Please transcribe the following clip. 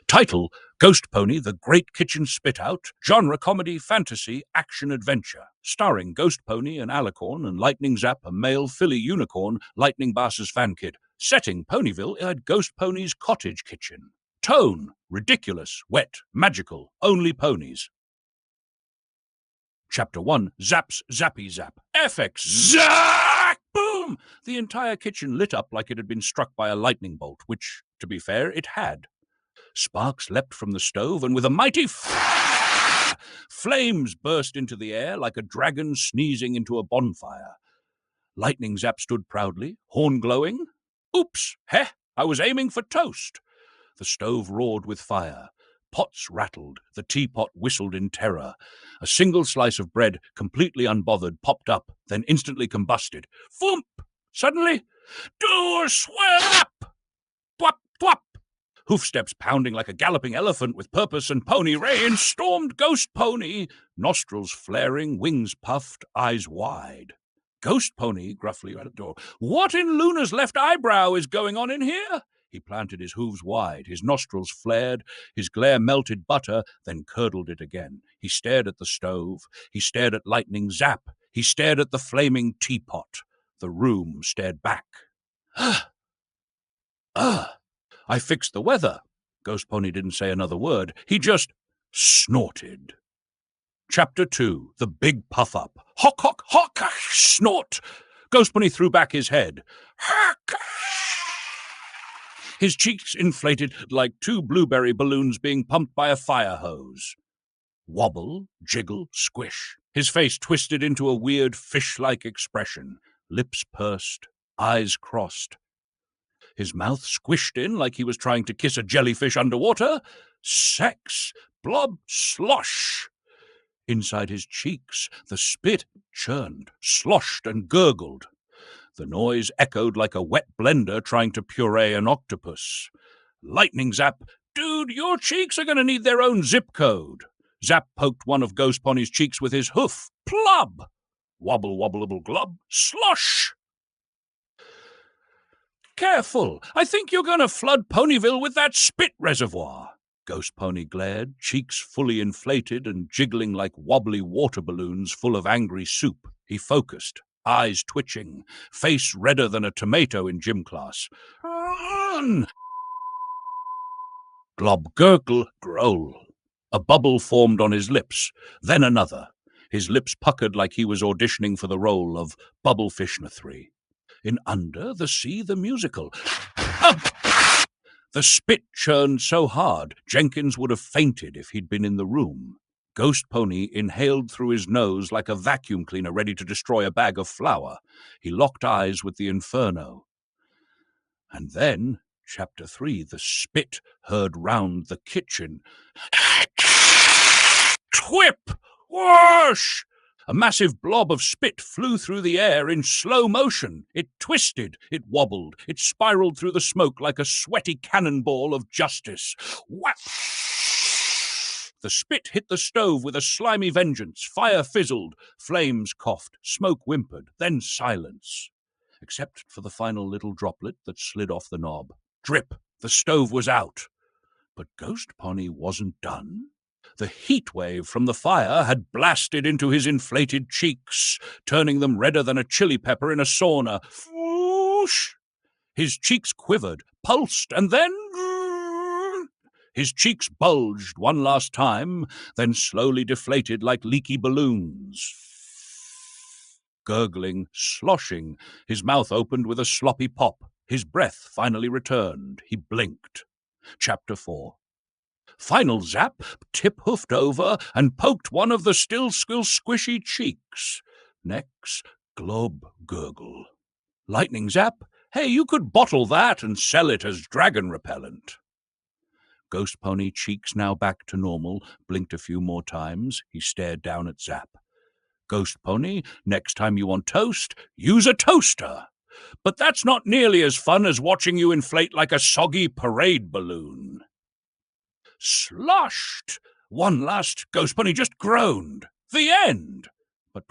Title: GhostPony, The Great Kitchen Spit-Out. Genre: comedy, fantasy, action-adventure. Starring GhostPony, an alicorn, and Lightning Zap, a male filly unicorn, Lightning Bass's fan kid. Setting: Ponyville at GhostPony's cottage kitchen. Tone: ridiculous, wet, magical, only ponies. Chapter 1, Zap's Zappy Zap. FX Zap! Boom! The entire kitchen lit up like it had been struck by a lightning bolt, which, to be fair, it had. Sparks leapt from the stove, and with a mighty flames burst into the air like a dragon sneezing into a bonfire. Lightning Zap stood proudly, horn glowing. Oops! Heh! I was aiming for toast! The stove roared with fire. Pots rattled. The teapot whistled in terror. A single slice of bread, completely unbothered, popped up, then instantly combusted. Thump! Suddenly, door swap! Thwap, thwap! Hoofsteps pounding like a galloping elephant with purpose and pony rein, stormed GhostPony, nostrils flaring, wings puffed, eyes wide. GhostPony gruffly at the door. What in Luna's left eyebrow is going on in here? He planted his hooves wide, his nostrils flared, his glare melted butter, then curdled it again. He stared at the stove, he stared at Lightning Zap, he stared at the flaming teapot. The room stared back. I fixed the weather. GhostPony didn't say another word. He just snorted. Chapter 2, The Big Puff-Up. Hock, hock, hock, snort. GhostPony threw back his head. Hock. His cheeks inflated like two blueberry balloons being pumped by a fire hose. Wobble, jiggle, squish. His face twisted into a weird fish-like expression. Lips pursed, eyes crossed. His mouth squished in like he was trying to kiss a jellyfish underwater. Sex, blob, slosh. Inside his cheeks, the spit churned, sloshed, and gurgled. The noise echoed like a wet blender trying to puree an octopus. Lightning Zap, dude, your cheeks are going to need their own zip code. Zap poked one of GhostPony's cheeks with his hoof. Plub! Wobble, wobble, glub, slosh! Careful! I think you're going to flood Ponyville with that spit reservoir. GhostPony glared, cheeks fully inflated and jiggling like wobbly water balloons full of angry soup. He focused, eyes twitching, face redder than a tomato in gym class. Run! Glob, gurgle, growl. A bubble formed on his lips, then another. His lips puckered like he was auditioning for the role of Bubblefish Nathri. In Under the Sea, the musical. The spit churned so hard, Jenkins would have fainted if he'd been in the room. GhostPony inhaled through his nose like a vacuum cleaner ready to destroy a bag of flour. He locked eyes with the inferno. And then, Chapter 3, the spit heard round the kitchen. Twip! Whoosh! A massive blob of spit flew through the air in slow motion. It twisted, it wobbled, it spiraled through the smoke like a sweaty cannonball of justice. Whap! The spit hit the stove with a slimy vengeance. Fire fizzled, flames coughed, smoke whimpered, then silence. Except for the final little droplet that slid off the knob. Drip! The stove was out. But GhostPony wasn't done. The heat wave from the fire had blasted into his inflated cheeks, turning them redder than a chili pepper in a sauna. Whoosh! His cheeks quivered, pulsed, and then... His cheeks bulged one last time, then slowly deflated like leaky balloons. Gurgling, sloshing, his mouth opened with a sloppy pop. His breath finally returned. He blinked. Chapter 4. Final zap, tip hoofed over and poked one of the still squishy cheeks. Next, glob gurgle. Lightning Zap, hey, you could bottle that and sell it as dragon repellent. GhostPony, cheeks now back to normal, blinked a few more times. He stared down at Zap. GhostPony, next time you want toast, use a toaster. But that's not nearly as fun as watching you inflate like a soggy parade balloon. Sloshed! One last GhostPony just groaned. The end! But